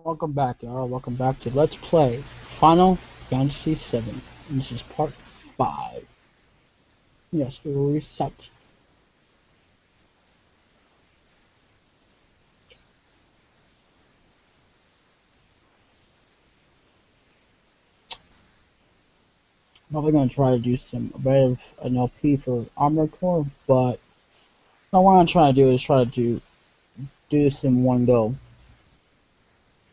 Welcome back, y'all. Welcome back to Let's Play Final Fantasy 7. And this is part 5. Yes, we will reset. I'm probably going to try to do a bit of an LP for Armored Core, but what I'm trying to do is try to do this in one go.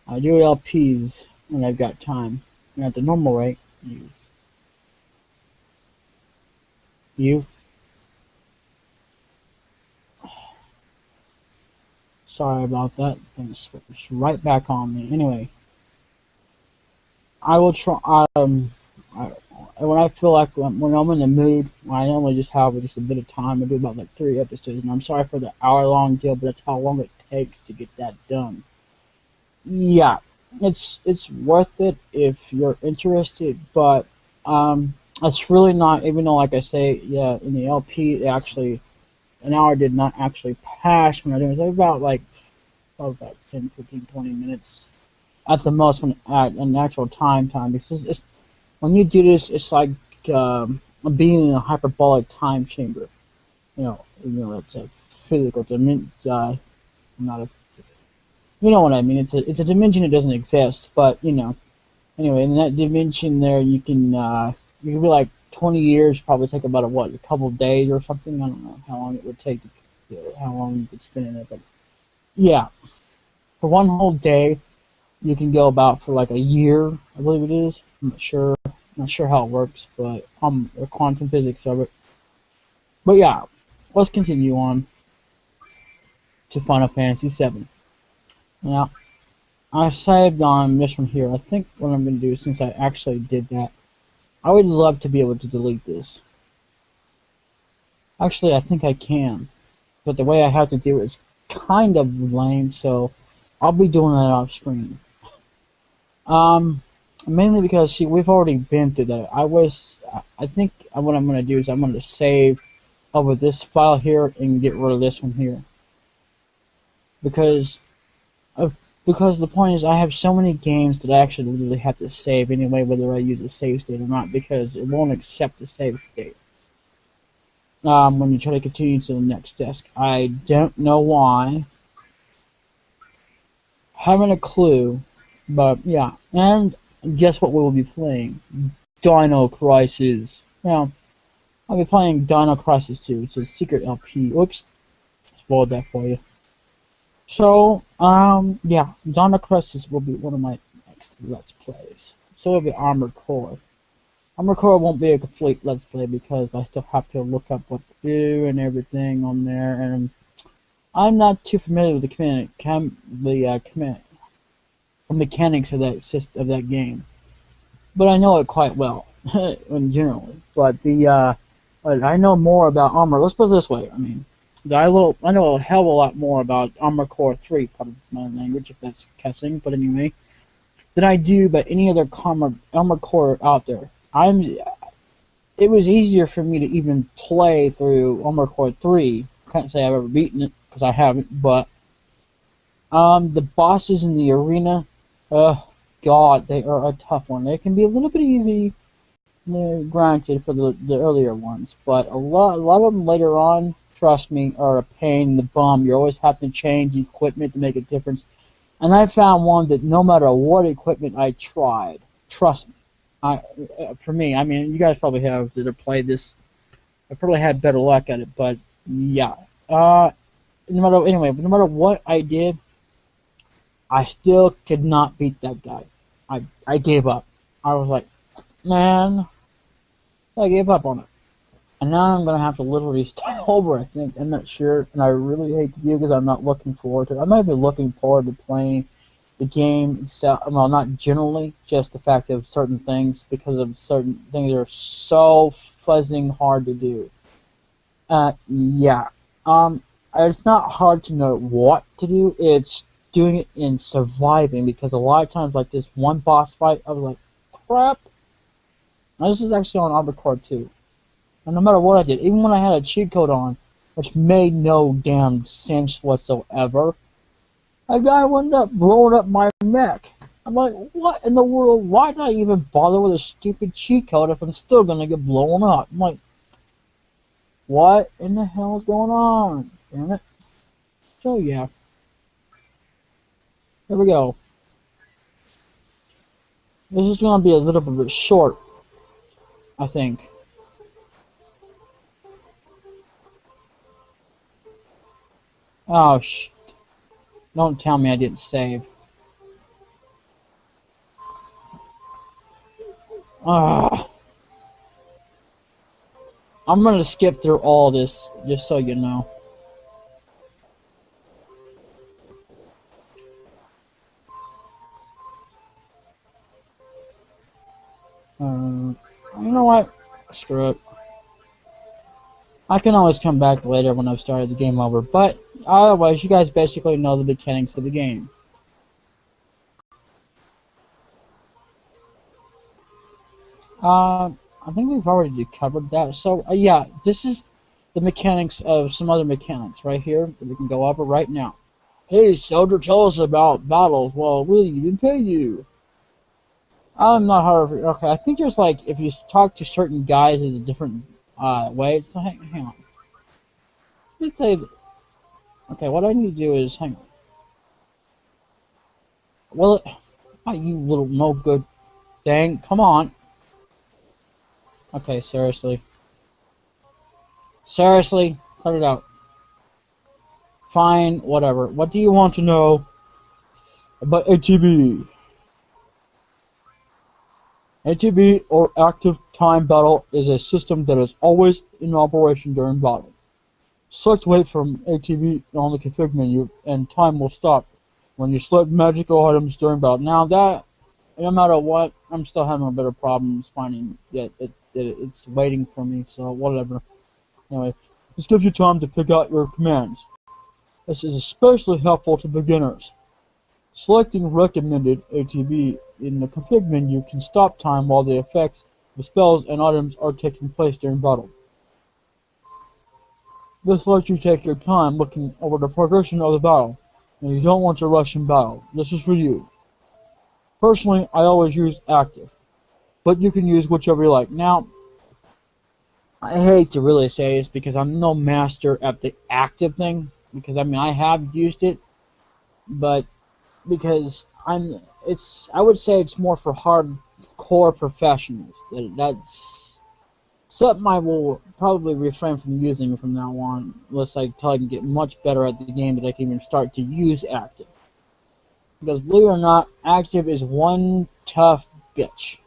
I do LPs when I've got time, and at the normal rate, sorry about that. Thing switched right back on me. Anyway, I will try. When I feel like when I'm in the mood, I normally just have just a bit of time. I do about like 3 episodes, and I'm sorry for the hour-long deal, but that's how long it takes to get that done. Yeah, it's worth it if you're interested, but it's really not. Even though, like I say, yeah, in the LP, actually, an hour did not actually pass when I did it. It was about 10, 15, 20 minutes at the most when at an actual time because it's when you do this, it's like being in a hyperbolic time chamber. You know, it's a physical dimension. Not a, you know what I mean? It's a dimension that doesn't exist, but you know. Anyway, in that dimension, there you can be like 20 years. Probably take about a couple of days or something. I don't know how long it would take, how long you could spend in it, but yeah, for one whole day, you can go about for like a year. I believe it is. I'm not sure how it works, but the quantum physics of it. But yeah, let's continue on to Final Fantasy 7. Now, I saved on this one here. I think what I'm going to do, since I actually did that, I would love to be able to delete this. Actually, I think I can, but the way I have to do it is kind of lame, so I'll be doing that off screen. Mainly because, see, we've already been through that. I think what I'm going to do is I'm going to save over this file here and get rid of this one here. Because the point is I have so many games that I actually literally have to save anyway, whether I use a save state or not, because it won't accept the save state. When you try to continue to the next desk. I don't know why. Haven't a clue, but yeah. And guess what we will be playing? Dino Crisis. Well, I'll be playing Dino Crisis 2. It's a secret LP. Oops. Spoiled that for you. So, yeah. Dino Crisis will be one of my next Let's Plays. So will be Armored Core. Armored Core won't be a complete Let's Play because I still have to look up what to do and everything on there, and I'm not too familiar with the mechanics of that game, but I know it quite well in generally. But I know more about Armor. Let's put it this way. I mean, I know a hell of a lot more about Armored Core 3, part of my language, if that's cussing. But anyway, than I do about any other Armored Core out there. It was easier for me to even play through Armored Core 3. Can't say I've ever beaten it because I haven't, but the bosses in the arena. God, they are a tough one. They can be a little bit easy, granted, for the earlier ones, but a lot of them later on, trust me, are a pain in the bum. You always have to change equipment to make a difference. And I found one that no matter what equipment I tried, trust me, for me, I mean, you guys probably have that have played this. I probably had better luck at it, but yeah. No matter what I did, I still could not beat that guy. I gave up. I was like, man, I gave up on it. And now I'm going to have to literally start over, I think. I'm not sure, and I really hate to do it because I'm not looking forward to it. I might be looking forward to playing the game itself. Well, not generally, just the fact of certain things, because of certain things that are so fuzzing hard to do. Yeah. It's not hard to know what to do. It's doing it in surviving, because a lot of times, like this one boss fight, I was like, crap. Now, this is actually on Armored Core 2. And no matter what I did, even when I had a cheat code on, which made no damn sense whatsoever, A guy wound up blowing up my mech. I'm like, what in the world? Why did I even bother with a stupid cheat code if I'm still gonna get blown up? I'm like, what in the hell is going on? Damn it. So yeah. Here we go. This is gonna be a little bit short, I think. Oh shit. Don't tell me I didn't save. Ah. I'm gonna skip through all this, just so you know. You know what? Screw it. I can always come back later when I've started the game over, but otherwise, you guys basically know the mechanics of the game. I think we've already covered that. So, yeah, this is the mechanics of some other mechanics right here that we can go over right now. Hey, soldier, tell us about battles. Well, we'll even pay you. I'm not hard. Okay, I think there's like, if you talk to certain guys, there's a different way. So, hang on. Let's say, okay, what I need to do is, hang on. Well, you little no good thing. Come on. Okay, seriously. Seriously, cut it out. Fine, whatever. What do you want to know about ATB? ATB, or Active Time Battle, is a system that is always in operation during battle. Select Wait from ATB on the config menu, and time will stop when you select magical items during battle. Now that, no matter what, I'm still having a bit of problems finding that it's waiting for me, so whatever. Anyway, this gives you time to pick out your commands. This is especially helpful to beginners. Selecting recommended ATB in the config menu can stop time while the effects of spells and items are taking place during battle. This lets you take your time looking over the progression of the battle, and you don't want to rush in battle. This is for you. Personally, I always use active, but you can use whichever you like. Now, I hate to really say this because I'm no master at the active thing, because I mean I have used it, but because I would say it's more for hardcore professionals. That's something I will probably refrain from using from now on, unless I can get much better at the game that I can even start to use active. Because believe it or not, active is one tough bitch.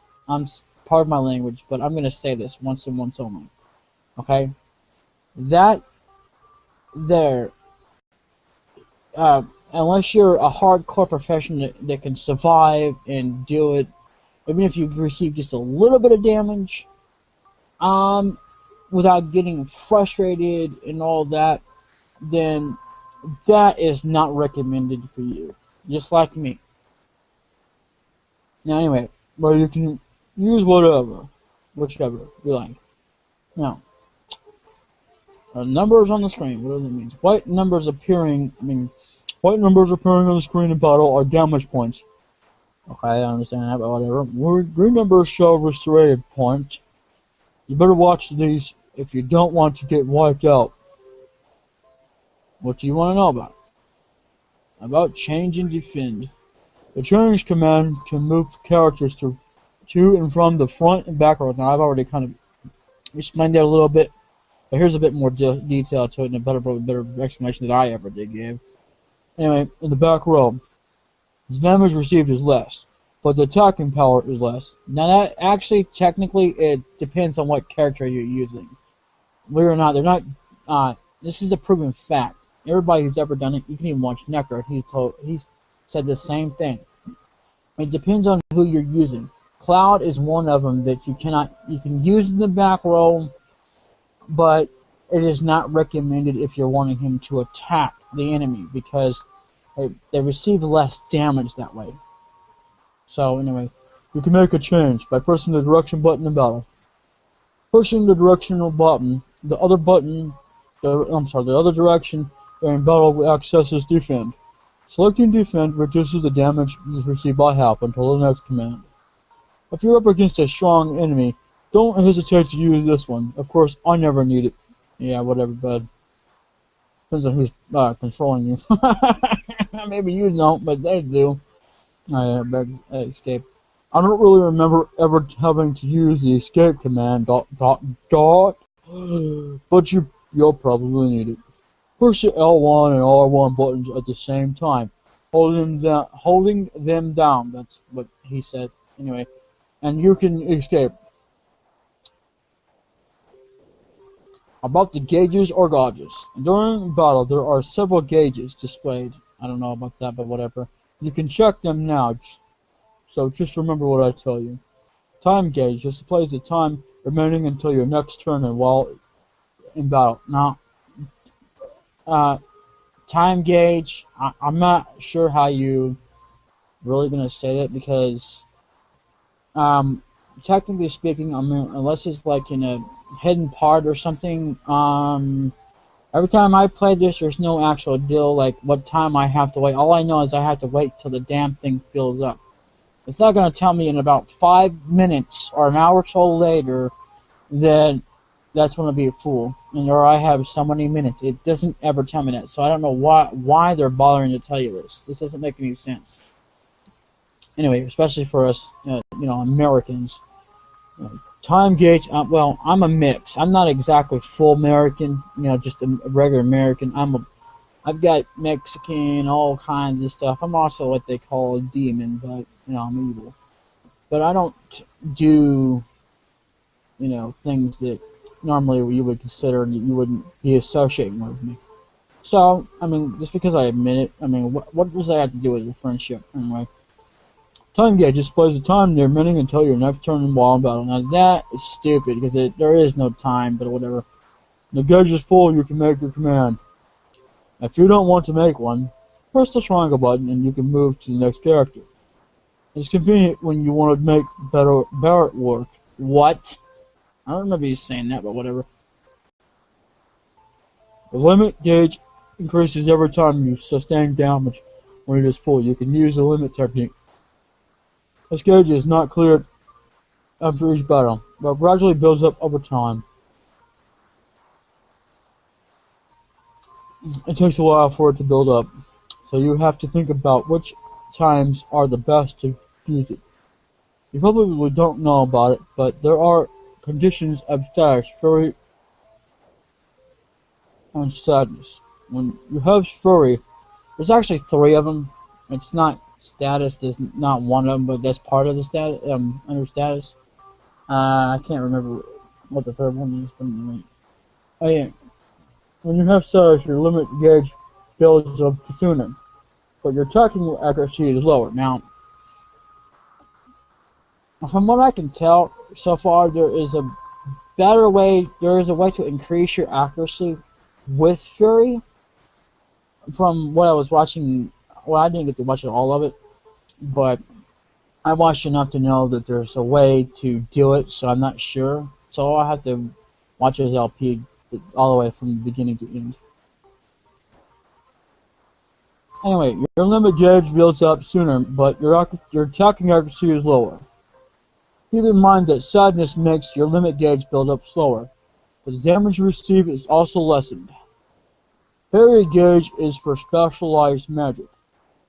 Pardon my language, but I'm gonna say this once and once only. Okay, that there. Unless you're a hardcore professional that can survive and do it, even if you receive just a little bit of damage, without getting frustrated and all that, then that is not recommended for you. Just like me. Now anyway, but you can use whichever you like. Now, numbers on the screen, what does it mean? White numbers appearing on the screen in battle are damage points. Okay, I understand that, but whatever. Green numbers show restorative point. You better watch these if you don't want to get wiped out. What do you want to know about? About change and defend. The change command can move characters to and from the front and back rows. Now I've already kind of explained that a little bit, but here's a bit more detail to it and a better explanation that I ever did give. Anyway, in the back row, the damage received is less, but the attacking power is less. Now that actually, technically, it depends on what character you're using. Believe it or not, they're not. This is a proven fact. Everybody who's ever done it, you can even watch Necro. He's said the same thing. It depends on who you're using. Cloud is one of them that you can use in the back row, but it is not recommended if you're wanting him to attack the enemy because they receive less damage that way. So anyway, you can make a change by pressing the direction button in battle. Pushing the directional button, the other direction during battle accesses defend. Selecting defend reduces the damage received by half until the next command. If you're up against a strong enemy, don't hesitate to use this one. Of course, I never need it. Yeah, whatever, bud. Depends on who's controlling you. Maybe you don't, but they do. Escape. I don't really remember ever having to use the escape command ... but you'll probably need it. Push the L1 and R1 buttons at the same time, holding them down. That's what he said. Anyway, and you can escape. About the gauges or gauges. During battle, there are several gauges displayed. I don't know about that, but whatever. You can check them now, so just remember what I tell you. Time gauge displays the time remaining until your next turn and while in battle. Now, time gauge, I'm not sure how you really going to state it because, technically speaking, I mean, unless it's like in a hidden part or something, every time I play this, there's no actual deal like what time I have to wait. All I know is I have to wait till the damn thing fills up. It's not going to tell me in about 5 minutes or an hour or so later that that's going to be a fool, or I have so many minutes. It doesn't ever tell me that, so I don't know why they're bothering to tell you this. This doesn't make any sense. Anyway, especially for us, Americans. Time gauge, well, I'm a mix. I'm not exactly full American, just a regular American. I've got Mexican, all kinds of stuff. I'm also what they call a demon, but, I'm evil. But I don't do, things that normally you would consider that you wouldn't be associating with me. So, I mean, just because I admit it, I mean, what does that have to do with your friendship, anyway? Time gauge displays the time remaining until your next turn in while in battle. Now that is stupid because there is no time, but whatever. The gauge is full, you can make your command. If you don't want to make one, press the triangle button and you can move to the next character. It's convenient when you want to make Barrett work. What? I don't remember you saying that, but whatever. The limit gauge increases every time you sustain damage when it is full. You can use the limit technique. This gauge is not cleared after each battle, but gradually builds up over time. It takes a while for it to build up, so you have to think about which times are the best to use it. You probably don't know about it, but there are conditions of status, fury, and sadness. When you have fury, there's actually 3 of them. It's not status is not one of them, but that's part of the status. Under status, I can't remember what the 3rd one is. But oh yeah, when you have status, your limit gauge builds up sooner, but your attacking accuracy is lower. Now, from what I can tell so far, there is a way to increase your accuracy with fury. From what I was watching. Well, I didn't get to watch all of it, but I watched enough to know that there's a way to do it, so I'm not sure. So I'll have to watch his LP all the way from the beginning to end. Anyway, your limit gauge builds up sooner, but your attacking accuracy is lower. Keep in mind that sadness makes your limit gauge build up slower, but the damage received is also lessened. Barrier gauge is for specialized magic.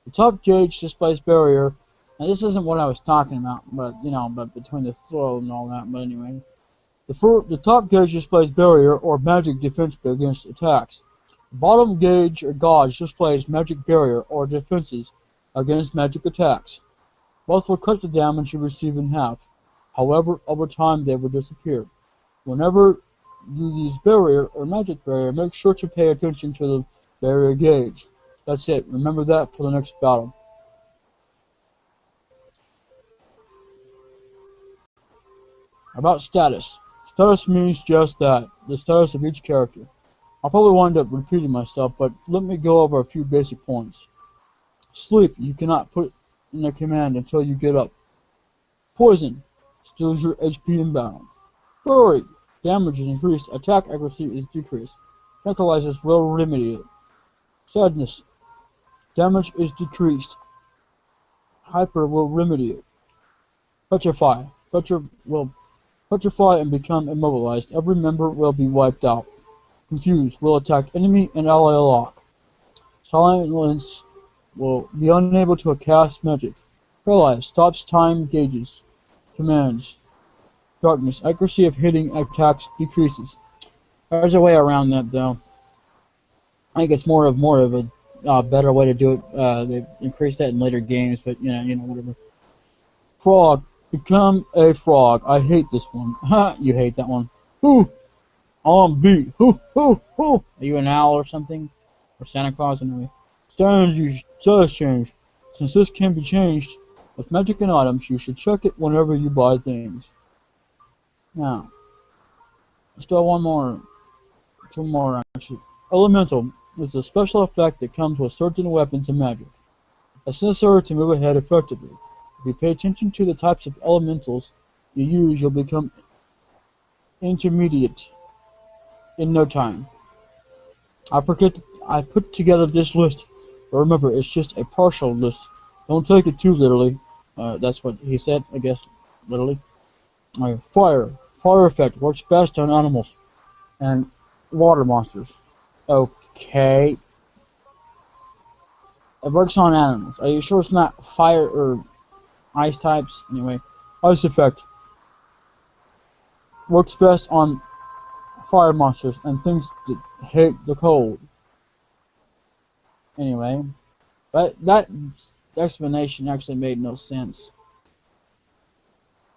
The top gauge displays barrier. Now this isn't what I was talking about, but but between the throw and all that. But anyway, the top gauge displays barrier or magic defense against attacks. The bottom gauge or gauge displays magic barrier or defenses against magic attacks. Both will cut the damage you receive in half. However, over time they will disappear. Whenever you use barrier or magic barrier, make sure to pay attention to the barrier gauge. That's it. Remember that for the next battle. About status. Status means just that, the status of each character. I'll probably wind up repeating myself, but let me go over a few basic points. Sleep. You cannot put in a command until you get up. Poison. Steals your HP in battle. Fury. Damage is increased. Attack accuracy is decreased. Tranquilizers will remedy it. Sadness. Damage is decreased. Hyper will remedy it. Petrify. Petra will petrify and become immobilized. Every member will be wiped out. Confuse will attack enemy and ally lock. Silence will be unable to cast magic. Paralyze stops time gauges. Commands. Darkness. Accuracy of hitting attacks decreases. There's a way around that though. I think it's more of a better way to do it. They've increased that in later games, but you know, whatever. Frog. Become a frog. I hate this one. Ha! You hate that one. Whoo! On beat. Whoo! Whoo! Whoo! Are you an owl or something? Or Santa Claus anyway? Stands use does change. Since this can be changed with magic and items, you should check it whenever you buy things. Now, let's do one more. Two more actually. Elemental is a special effect that comes with certain weapons and magic. It's necessary to move ahead effectively. If you pay attention to the types of elementals you use, you'll become intermediate in no time. I put together this list, but remember, it's just a partial list. Don't take it too literally. That's what he said, I guess, literally. Fire. Fire effect works best on animals and water monsters. Okay. It works on animals. Are you sure it's not fire or ice types? Anyway, ice effect works best on fire monsters and things that hate the cold. Anyway, but that explanation actually made no sense.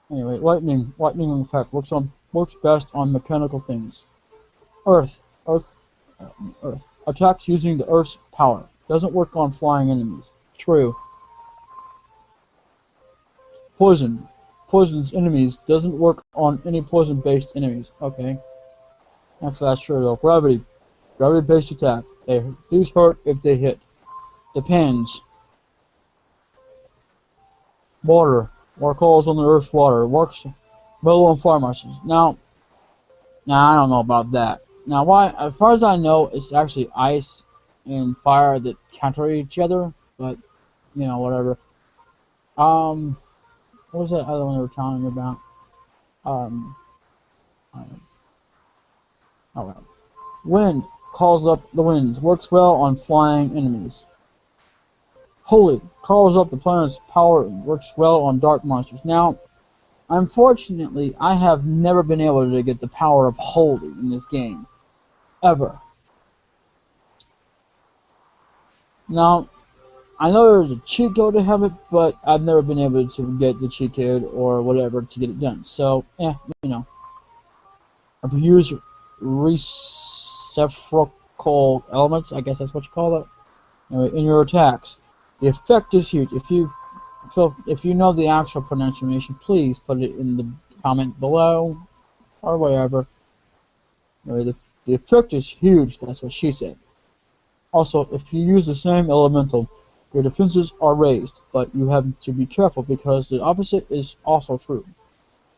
Anyway, lightning effect works best on mechanical things. Earth attacks using the Earth's power. Doesn't work on flying enemies. True. Poisons enemies. Doesn't work on any poison-based enemies. Okay. Actually, that's true though. Gravity-based attack. These hurt if they hit. Depends. Water calls on the Earth's water. Works well on fire monsters. Now I don't know about that. Now, as far as I know, it's actually ice and fire that counter each other. But you know, whatever. What was that other one they were telling me about? Well. Wind calls up the winds. Works well on flying enemies. Holy calls up the planet's power. Works well on dark monsters. Now, unfortunately, I have never been able to get the power of Holy in this game. Ever. Now, I know there's a cheat code to have it, but I've never been able to get the cheat code or whatever to get it done. So, you know. If you use reciprocal elements, I guess that's what you call it, anyway, in your attacks, the effect is huge. If you know the actual pronunciation, please put it in the comment below or wherever. Anyway, the effect is huge. That's what she said. Also, if you use the same elemental, your defenses are raised, but you have to be careful because the opposite is also true.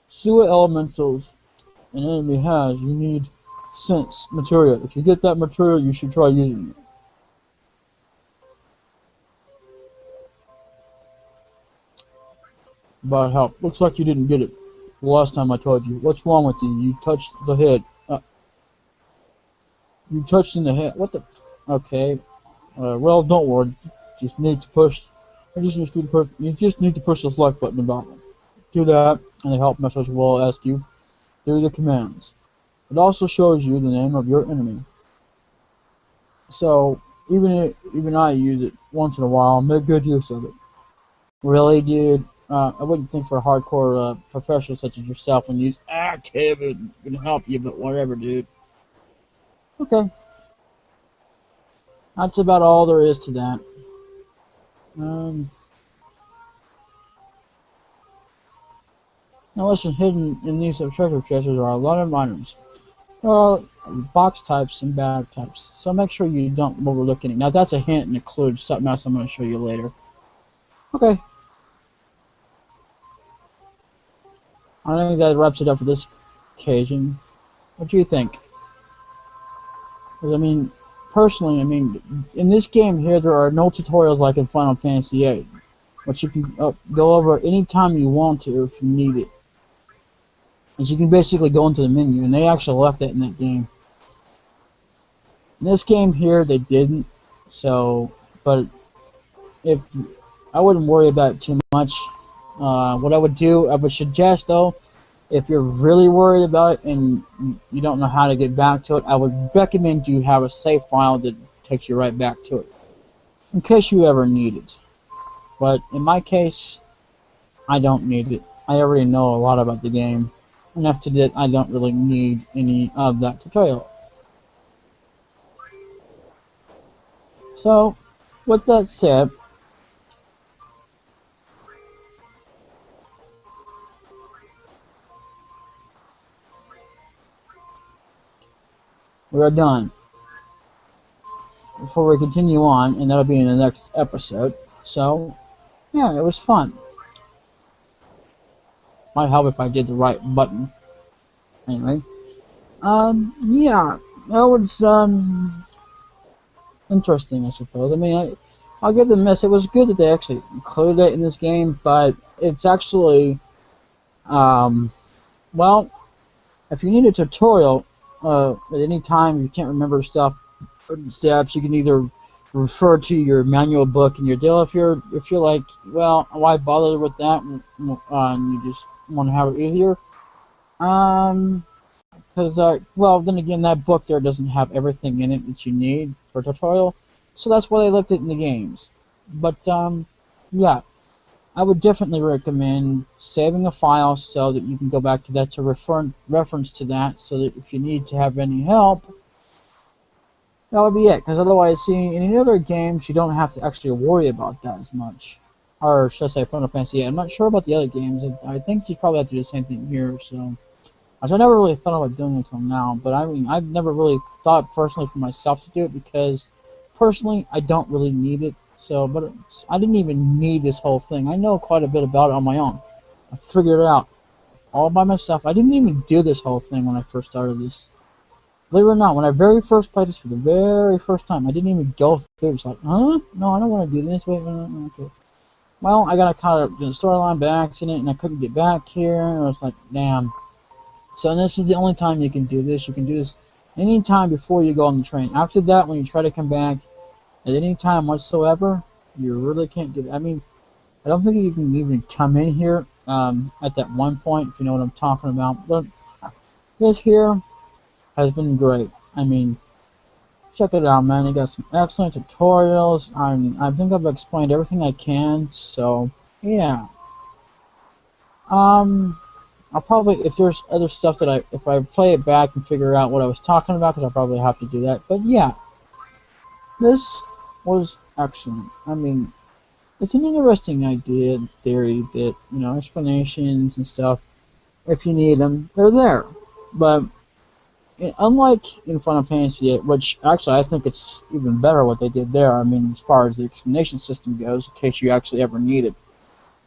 See what elementals an enemy has. You need sense material. If you get that material, you should try using it. About help. Looks like you didn't get it the last time I told you. What's wrong with you? You touched the head. You touched in the head. What the? Okay. Well, don't worry. You just need to push. You just need to push the select button about it. Do that, and the help message will ask you through the commands. It also shows you the name of your enemy. So even I use it once in a while. Make good use of it. Really, dude. I wouldn't think for a hardcore professional such as yourself when you use active it can help you, but whatever, dude. Okay. That's about all there is to that. Now listen, hidden in these treasure chests are a lot of items. There are box types and bag types, so make sure you don't overlook any. Now that's a hint and a clue to something else I'm going to show you later. Okay. I think that wraps it up for this occasion. What do you think? Because, I mean, personally, I mean, in this game here, there are no tutorials like in Final Fantasy VIII, which you can go over anytime you want to if you need it. And you can basically go into the menu, and they actually left that in that game. In this game here, they didn't. So, but if I wouldn't worry about it too much. What I would do, I would suggest though, if you're really worried about it and you don't know how to get back to it, I would recommend you have a save file that takes you right back to it, in case you ever need it. But in my case, I don't need it. I already know a lot about the game, enough to that I don't really need any of that tutorial. So, with that said, we are done. Before we continue on, and that'll be in the next episode. So, yeah, it was fun. Might help if I did the right button. Anyway, yeah, that was interesting, I suppose. I mean, I'll give them this. It was good that they actually included it in this game, but it's actually, well, if you need a tutorial at any time you can't remember steps, you can either refer to your manual book in your deal if you're like, well, why bother with that, and you just want to have it easier. Because well, then again, that book there doesn't have everything in it that you need for a tutorial, so that's why they left it in the games. But yeah, I would definitely recommend saving a file so that you can go back to that to reference to that, so that if you need to have any help, that would be it. Because otherwise, see, in any other games, you don't have to actually worry about that as much. Or should I say Final Fantasy VIII. I'm not sure about the other games. I think you probably have to do the same thing here, so. Which I never really thought about doing until now, but I mean, I've never really thought personally for myself to do it, because personally, I don't really need it. So, but I didn't even need this whole thing. I know quite a bit about it on my own. I figured it out all by myself. I didn't even do this whole thing when I first started this. Believe it or not, when I very first played this for the very first time, I didn't even go through. It's like, huh? No, I don't want to do this. Wait, okay. Well, I got caught up in the storyline by accident, and I couldn't get back here, and I was like, damn. So this is the only time you can do this. You can do this any time before you go on the train. After that, when you try to come back, at any time whatsoever, you really can't get it. I mean, I don't think you can even come in here at that one point, if you know what I'm talking about. But this here has been great. I mean, check it out, man. They got some excellent tutorials. I think I've explained everything I can. So yeah. I'll probably, if there's other stuff that if I play it back and figure out what I was talking about, because I'll probably have to do that. But yeah, this was excellent. I mean, it's an interesting idea, theory, that, you know, explanations and stuff, if you need them, they're there. But unlike in Final Fantasy VIII, which actually I think it's even better what they did there, I mean, as far as the explanation system goes, in case you actually ever need it.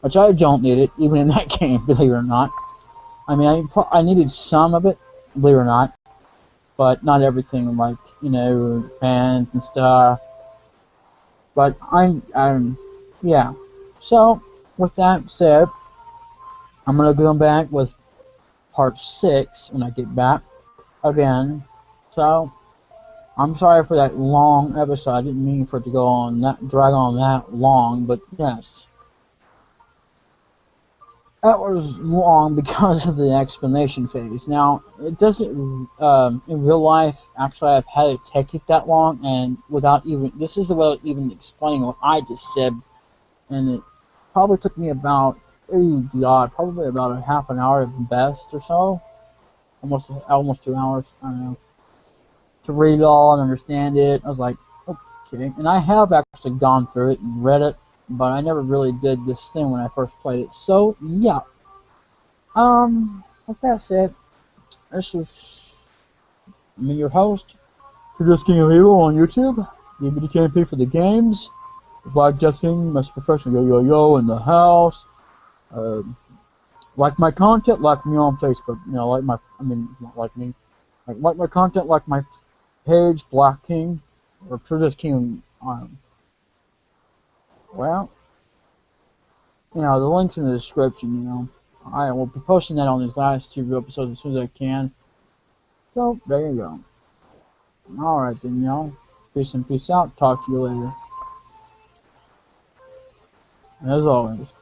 Which I don't need it, even in that game, believe it or not. I mean, I needed some of it, believe it or not, but not everything, like, you know, fans and stuff. But yeah. So, with that said, I'm going to go back with part 6 when I get back again. So, I'm sorry for that long episode. I didn't mean for it to go on drag on that long, but yes. That was long because of the explanation phase. Now, it doesn't, in real life, actually I've had it take it that long, and without even, this is without even explaining what I just said, and it probably took me about, oh God, probably about a half an hour at best or so, almost 2 hours, I don't know, to read it all and understand it. I was like, okay, and I have actually gone through it and read it, but I never really did this thing when I first played it. So, yeah. With that said, this is me, your host, Produce King of Evil on YouTube, DBDKMP for the games, Vibe Testing, Mr. Professional Yo in the house. Like my content, like me on Facebook. You know, not like me. Like my content, like my page, Black King. or Princess Kingdom Island. Well, the link's in the description. I will be posting that on these last 2 episodes as soon as I can. So, there you go. Alright then, y'all. Peace and peace out. Talk to you later. And as always,